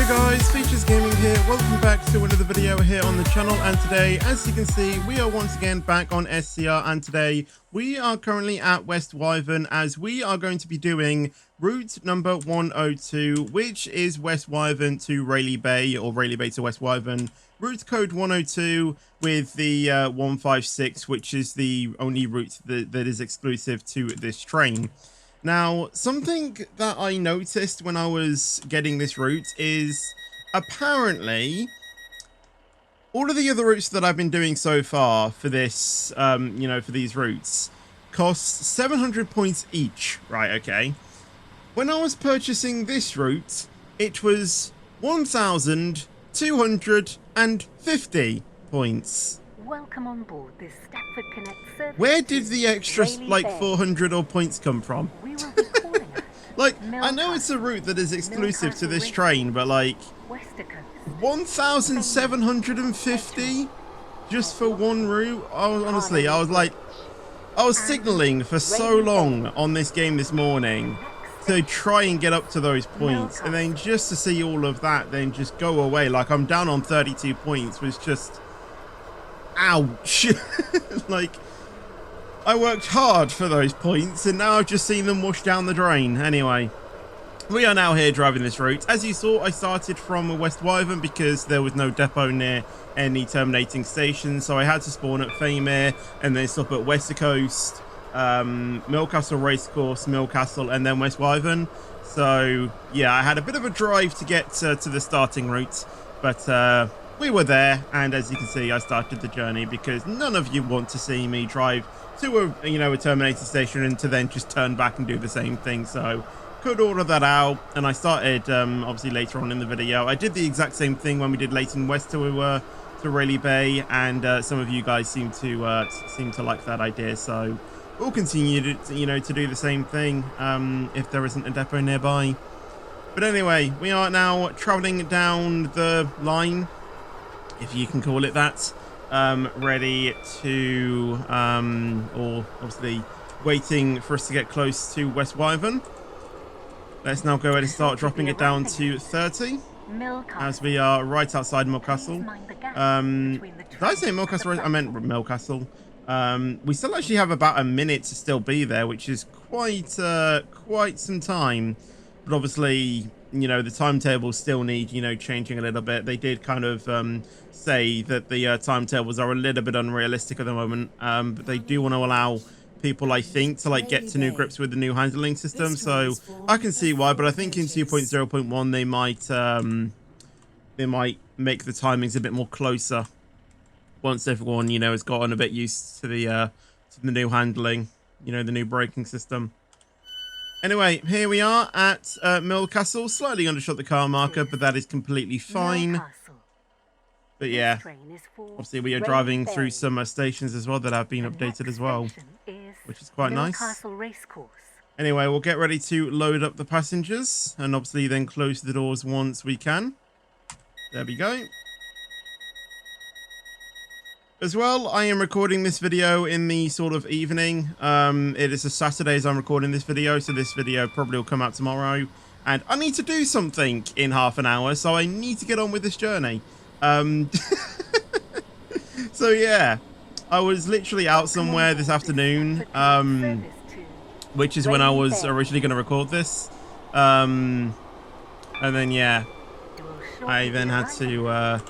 guys, Features Gaming here. Welcome back to another video here on the channel, and today, as you can see, we are once again back on SCR, and today we are currently at Westwyvern as we are going to be doing route number 102, which is Westwyvern to Rayleigh Bay, or Rayleigh Bay to Westwyvern. Route code 102 with the 156, which is the only route that is exclusive to this train. Now, something that I noticed when I was getting this route is apparently all of the other routes that I've been doing so far for this, for these routes cost 700 points each. Right, okay. When I was purchasing this route, it was 1,250 points. Welcome on board this Stepford Connect service. Where did the extra, like, 400 odd points come from? We will be calling at Like, I know it's a route that is exclusive to this train, but like, 1,750 just for one route? Honestly, I was signaling for so long on this game this morning to try and get up to those points, and then just to see all of that then just go away. Like, I'm down on 32 points was just... ouch. Like, I worked hard for those points and now I've just seen them wash down the drain. Anyway, we are now here driving this route. As you saw, I started from Westwyvern because there was no depot near any terminating stations, so I had to spawn at Famere and then stop at Westercoast, Millcastle Racecourse, Millcastle, and then Westwyvern. So yeah, I had a bit of a drive to get to the starting route, but we were there, and as you can see, I started the journey because none of you want to see me drive to a terminator station and to then just turn back and do the same thing. So could order that out, and I started obviously later on in the video. I did the exact same thing when we did Leighton West to Rayleigh Bay, and some of you guys seem to like that idea. So we'll continue to to do the same thing if there isn't a depot nearby. But anyway, we are now traveling down the line, if you can call it that, ready to, or obviously waiting for us to get close to Westwyvern. Let's now go ahead and start dropping it down to 30, as we are right outside Millcastle. Did I say Millcastle? I meant Millcastle. We still actually have about a minute to still be there, which is quite some time. But obviously, the timetables still need, changing a little bit. They did kind of say that the timetables are a little bit unrealistic at the moment, but they do want to allow people, I think, to like get to new grips with the new handling system. So I can see why, but I think in 2.0.1 they might make the timings a bit more closer once everyone has gotten a bit used to the new handling, the new braking system. Anyway, here we are at Millcastle. Slightly undershot the car marker, but that is completely fine. But yeah, obviously we are driving through some stations as well that have been updated as well, which is quite nice. Anyway, we'll get ready to load up the passengers and obviously then close the doors once we can. There we go. As well, I am recording this video in the sort of evening. It is a Saturday as I'm recording this video, so this video probably will come out tomorrow. And I need to do something in half an hour, so I need to get on with this journey. So yeah, I was literally out somewhere this afternoon, which is when I was originally going to record this. And then yeah, I then had to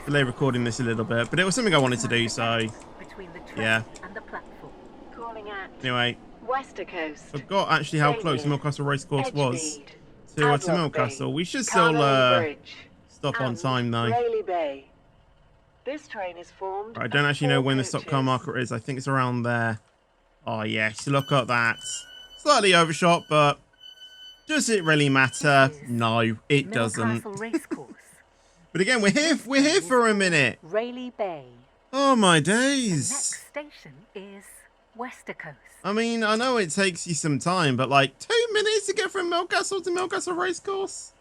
delay recording this a little bit, but it was something I wanted to do, so yeah. Anyway, I forgot actually how close Millcastle Racecourse was to Millcastle. We should still stop on time though. This train is formed. I don't actually know when the stop car marker is. I think it's around there. Oh yes, look at that. Slightly overshot, but does it really matter? No, it doesn't. But again, we're here for a minute. Rayleigh Bay. Oh my The days. next station is Westercoast. I mean, I know it takes you some time, but like 2 minutes to get from Millcastle to Millcastle Racecourse?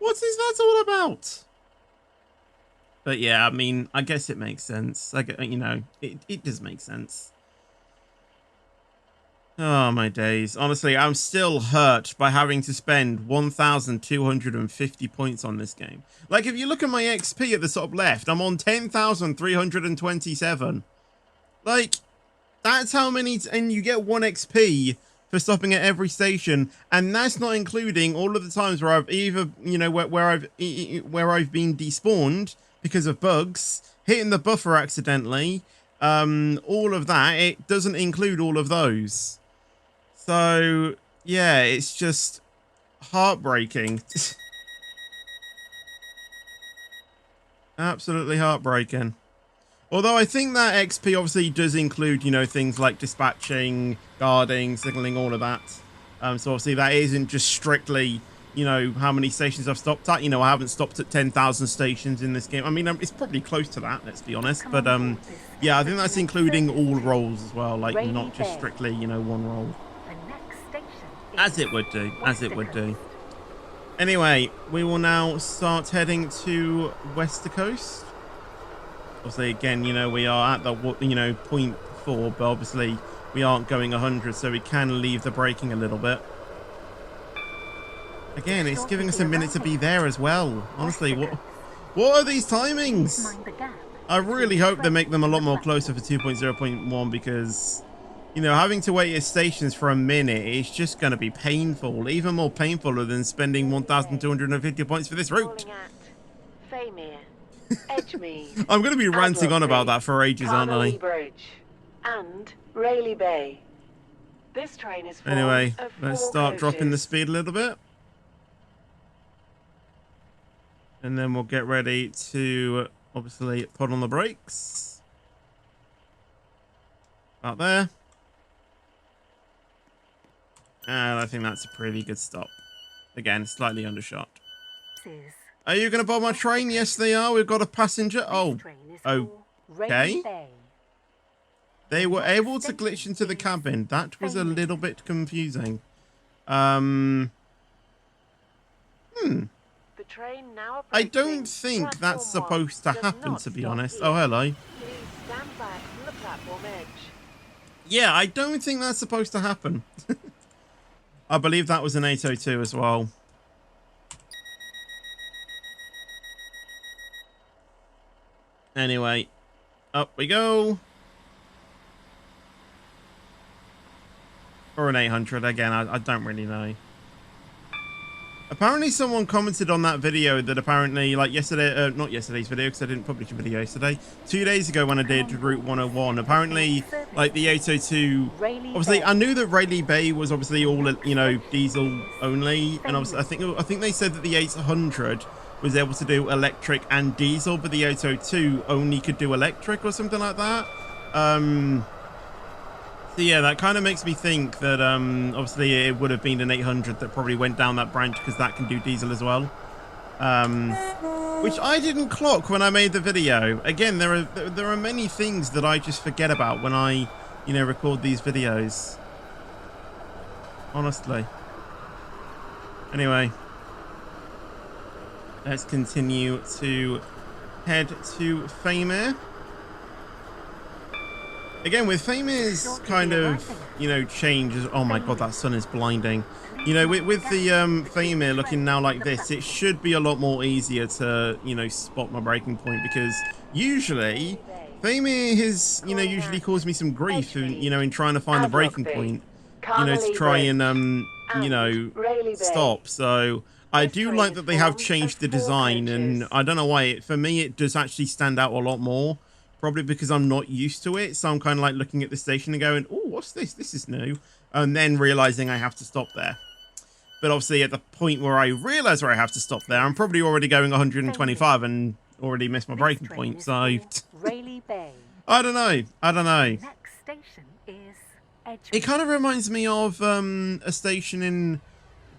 What is that all about? But yeah, I mean, I guess it makes sense. Like, it does make sense. Oh, my days. Honestly, I'm still hurt by having to spend 1,250 points on this game. Like, if you look at my XP at the top left, I'm on 10,327. Like, that's how many... and you get 1 XP for stopping at every station, and that's not including all of the times where I've either, you know, where I've been despawned because of bugs, hitting the buffer accidentally, all of that. It doesn't include all of those. So, yeah, it's just heartbreaking. Absolutely heartbreaking. Although I think that XP obviously does include, you know, things like dispatching, guarding, signaling, all of that. So obviously that isn't just strictly, you know, how many stations I've stopped at. You know, I haven't stopped at 10,000 stations in this game. I mean, it's probably close to that, let's be honest. But yeah, I think that's including all roles as well, like not just strictly, you know, one role. As it would do, as it would do. Anyway, we will now start heading to West Coast. Obviously, again, you know, we are at the, you know, 0.4, but obviously we aren't going 100, so we can leave the braking a little bit. Again, it's giving us a minute to be there as well. Honestly, what are these timings? I really hope they make them a lot more closer for 2.0.1 because, you know, having to wait at stations for a minute is just going to be painful. Even more painful than spending 1,250 points for this route. I'm going to be ranting on about that for ages, aren't I? Bridge and Rayleigh Bay. This train is anyway, let's start coaches. dropping the speed a little bit. And then we'll get ready to obviously put on the brakes. Out there. And I think that's a pretty good stop. Again, slightly undershot. Are you going to board my train? Yes, they are. We've got a passenger. Oh, okay. They were able to glitch into the cabin. That was a little bit confusing. I don't think that's supposed to happen, to be honest. Oh, hello. Yeah, I don't think that's supposed to happen. I believe that was an 802 as well. Anyway, up we go. Or an 800 again, I don't really know. Apparently someone commented on that video that apparently, like yesterday, not yesterday's video because I didn't publish a video yesterday, 2 days ago when I did Route 101, apparently like the 802, obviously I knew that Rayleigh Bay was obviously all, you know, diesel only, and obviously I think they said that the 800 was able to do electric and diesel, but the 802 only could do electric or something like that. So yeah, that kind of makes me think that obviously it would have been an 800 that probably went down that branch because that can do diesel as well. Which I didn't clock when I made the video. Again, there are many things that I just forget about when I, you know, record these videos. Honestly. Anyway, let's continue to head to Faymere. Again, with Faymere's kind of, you know, changes. Oh my god, that sun is blinding. You know, with the Faymere looking now like this, it should be a lot more easier to, you know, spot my breaking point, because usually Faymere has, you know, usually caused me some grief, in, you know, in trying to find the breaking point, you know, to try and you know, stop. So I do like that they have changed the design, and I don't know why, for me it does actually stand out a lot more. Probably because I'm not used to it, so I'm kind of like looking at the station and going, oh, what's this? This is new. And then realizing I have to stop there. But obviously at the point where I realize where I have to stop there, I'm probably already going 125 and already missed my breaking point. So I don't know. Next station is It kind of reminds me of a station in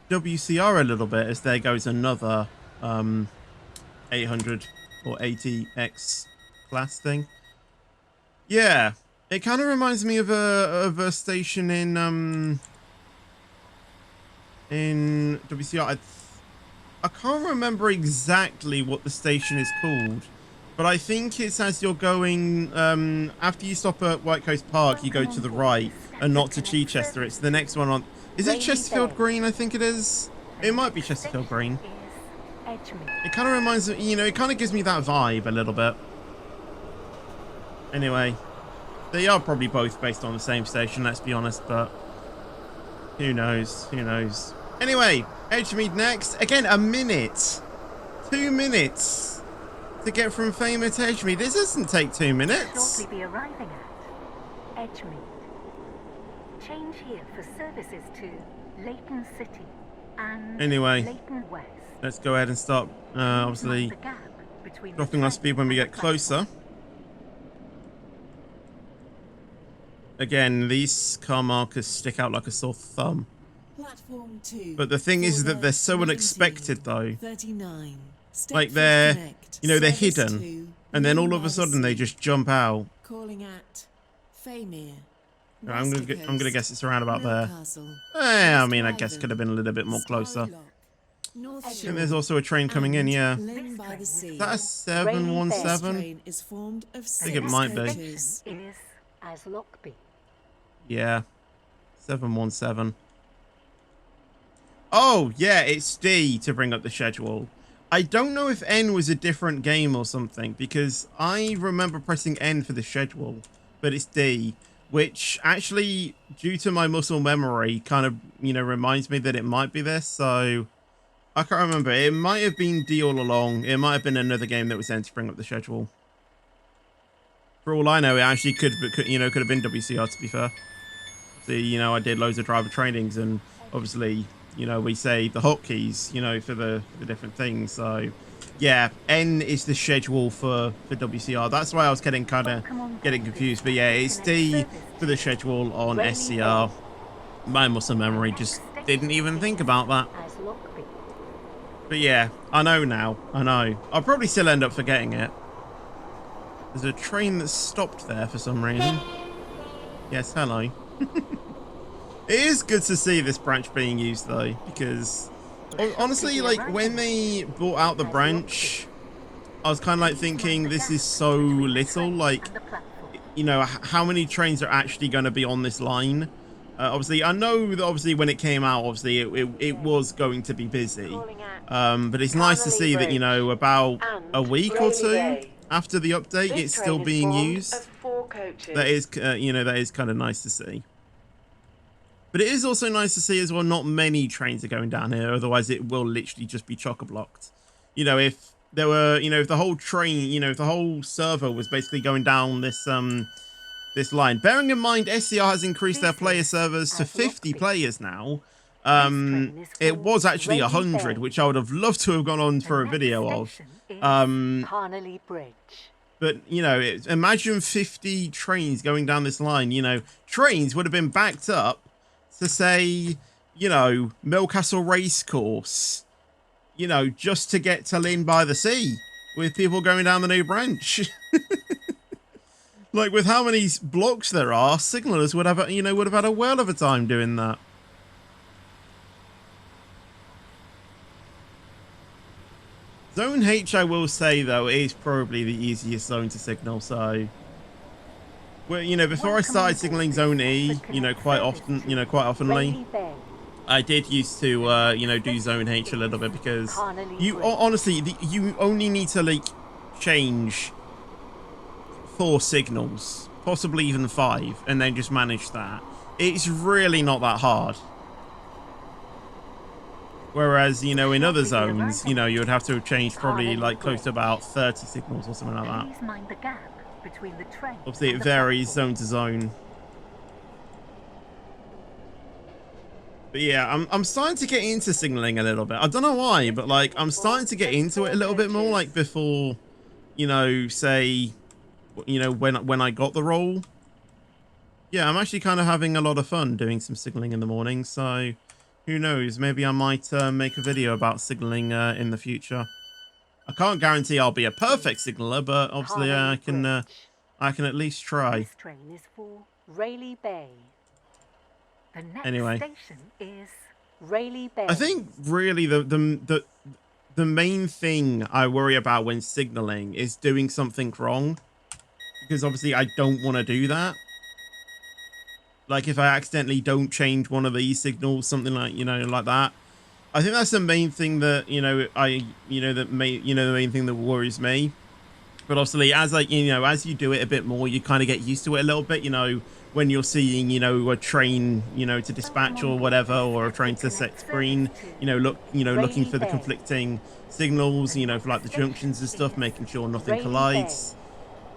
WCR a little bit, as there goes another 800 or 80X class thing. Yeah, it kind of reminds me of a station in WCR. I can't remember exactly what the station is called, But I think it's as you're going, after you stop at White Coast Park, you go to the right and not to Chichester. It's the next one on. Is it Chesterfield Green? I think it is. It might be Chesterfield Green. It kind of reminds me, you know, it kind of gives me that vibe a little bit. Anyway, they are probably both based on the same station, let's be honest, but who knows? Who knows? Anyway, Edgemead next. Again, a minute. 2 minutes to get from Famer to Edgemead. This doesn't take 2 minutes. Shortly be arriving at Edgemead. Change here for services to Leighton City and Anyway, Leighton West. let's go ahead and start, obviously, dropping our speed when we get closer. Again, these car markers stick out like a sore thumb. Platform 2. But the thing is that they're so 19, unexpected, though. 39. Like they're, you know, they're hidden, and then all of a sudden they just jump out. Calling at Famir. I'm gonna guess it's around about there. I mean, I guess could have been a little bit more closer. And there's also a train coming in, yeah. Is that a 717? I think it might be. Is as Lockby. Yeah, 717. Oh, yeah, it's D to bring up the schedule. I don't know if N was a different game or something, because I remember pressing N for the schedule, but it's D, which actually, due to my muscle memory, kind of, you know, reminds me that it might be this, so I can't remember. It might have been D all along. It might have been another game that was N to bring up the schedule. For all I know, it actually could have been WCR, to be fair. See, you know, I did loads of driver trainings, and obviously, you know, we say the hotkeys, you know, for the different things. So, yeah, N is the schedule for WCR. That's why I was getting confused. But yeah, it's D for the schedule on SCR. My muscle memory just didn't even think about that. But yeah, I know now. I know. I'll probably still end up forgetting it. There's a train that stopped there for some reason. Yes, hello. It is good to see this branch being used though, because honestly, like when they brought out the branch, I was kind of like thinking this is so little, like, you know, how many trains are actually going to be on this line? Obviously, I know that obviously when it came out, obviously it was going to be busy. But it's nice to see that, you know, about a week or two after the update, it's still being used. That is, you know, that is kind of nice to see. But it is also nice to see as well, not many trains are going down here, otherwise it will literally just be chock-a-blocked. You know, if there were, you know, if the whole train, you know, if the whole server was basically going down this this line. Bearing in mind, SCR has increased their player servers to 50 players now. It was actually 100, which I would have loved to have gone on for a video of. But, you know, imagine 50 trains going down this line. You know, trains would have been backed up to say, you know, Millcastle Racecourse, you know, just to get to Lynn by the Sea with people going down the new branch. Like with how many blocks there are, signalers would have, you know, would have had a whirl of a time doing that. Zone H, I will say though, is probably the easiest zone to signal. So, well, you know, before I started signaling Zone E, you know, quite oftenly, I did used to, you know, do Zone H a little bit because you honestly, you only need to like change 4 signals, possibly even 5, and then just manage that. It's really not that hard. Whereas, you know, in other zones, you know, you would have to have changed probably like close to about 30 signals or something like that. Obviously, it varies zone to zone. But yeah, I'm starting to get into signaling a little bit. I don't know why, but like I'm starting to get into it a little bit more. Like before, you know, say, you know, when I got the role. Yeah, I'm actually kind of having a lot of fun doing some signaling in the morning. So who knows? Maybe I might make a video about signaling in the future. I can't guarantee I'll be a perfect signaler, but obviously I can at least try. This train is for Rayleigh Bay. The next Anyway, station is Rayleigh Bay. I think really the the main thing I worry about when signaling is doing something wrong, because obviously I don't want to do that. Like if I accidentally don't change one of these signals, something like, you know, like that. I think that's the main thing that, the main thing that worries me. But obviously, as as you do it a bit more, you kind of get used to it a little bit, when you're seeing, a train, to dispatch or whatever, or a train to set screen, looking for the conflicting signals, for like the junctions and stuff, making sure nothing collides.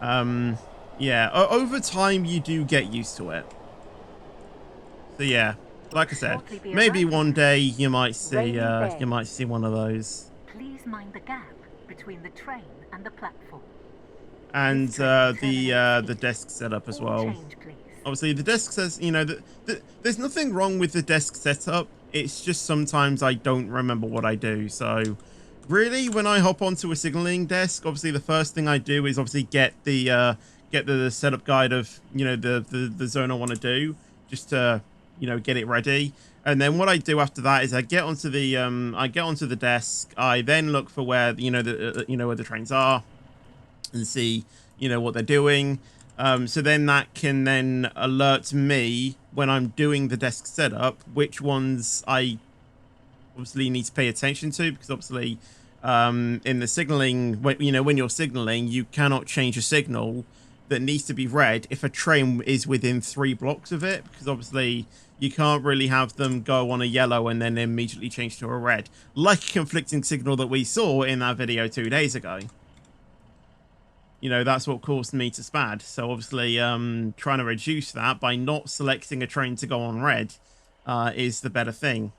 Yeah, over time, you do get used to it. So yeah, like I said, maybe one day you might see one of those. Please mind the gap between the train and the platform. And the desk setup as well. Obviously, the desk says, there's nothing wrong with the desk setup. It's just sometimes I don't remember what I do. So really, when I hop onto a signaling desk, obviously the first thing I do is obviously get the setup guide of the zone I want to do, just to get it ready. And then what I do after that is I get onto the desk. I then look for where where the trains are, and see what they're doing. So then that can then alert me when I'm doing the desk setup which ones I obviously need to pay attention to, because obviously in the signaling, when you're signaling, you cannot change a signal that needs to be read if a train is within 3 blocks of it, because obviously you can't really have them go on a yellow and then immediately change to a red, like a conflicting signal that we saw in that video 2 days ago. That's what caused me to spad. So obviously trying to reduce that by not selecting a train to go on red is the better thing.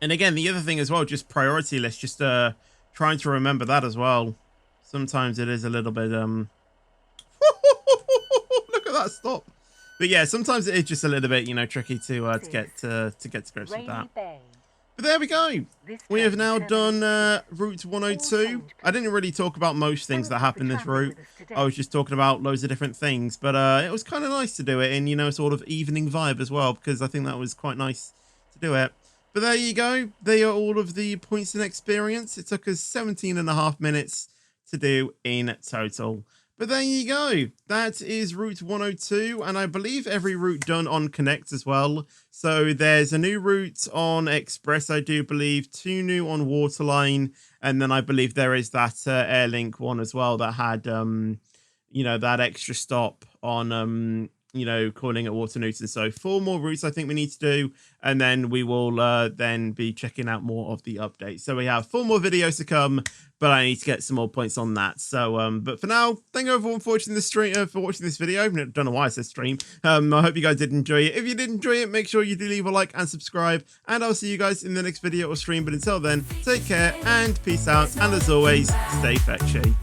And again, the other thing as well, just priority list, just trying to remember that as well. Sometimes it is a little bit look at that stop. But yeah, sometimes it is just a little bit tricky to get to grips with that. But there we go. We have now done Route 102. I didn't really talk about most things that happen this route. I was just talking about loads of different things. But it was kind of nice to do it in, sort of evening vibe as well, because I think that was quite nice to do it. But there you go. They are all of the points and experience. It took us 17.5 minutes to do in total. But there you go. That is Route 102, and I believe every route done on Connect as well. So there's a new route on Express, I do believe, 2 new on Waterline, and then I believe there is that Airlink one as well that had, that extra stop on, calling at Water Newton. So 4 more routes I think we need to do, and then we will then be checking out more of the updates. So we have 4 more videos to come, but I need to get some more points on that. So, but for now, thank you everyone for watching this stream, for watching this video. I don't know why I said stream. I hope you guys did enjoy it. If you did enjoy it, make sure you do leave a like and subscribe, and I'll see you guys in the next video or stream. But until then, take care and peace out. And as always, stay fetchy.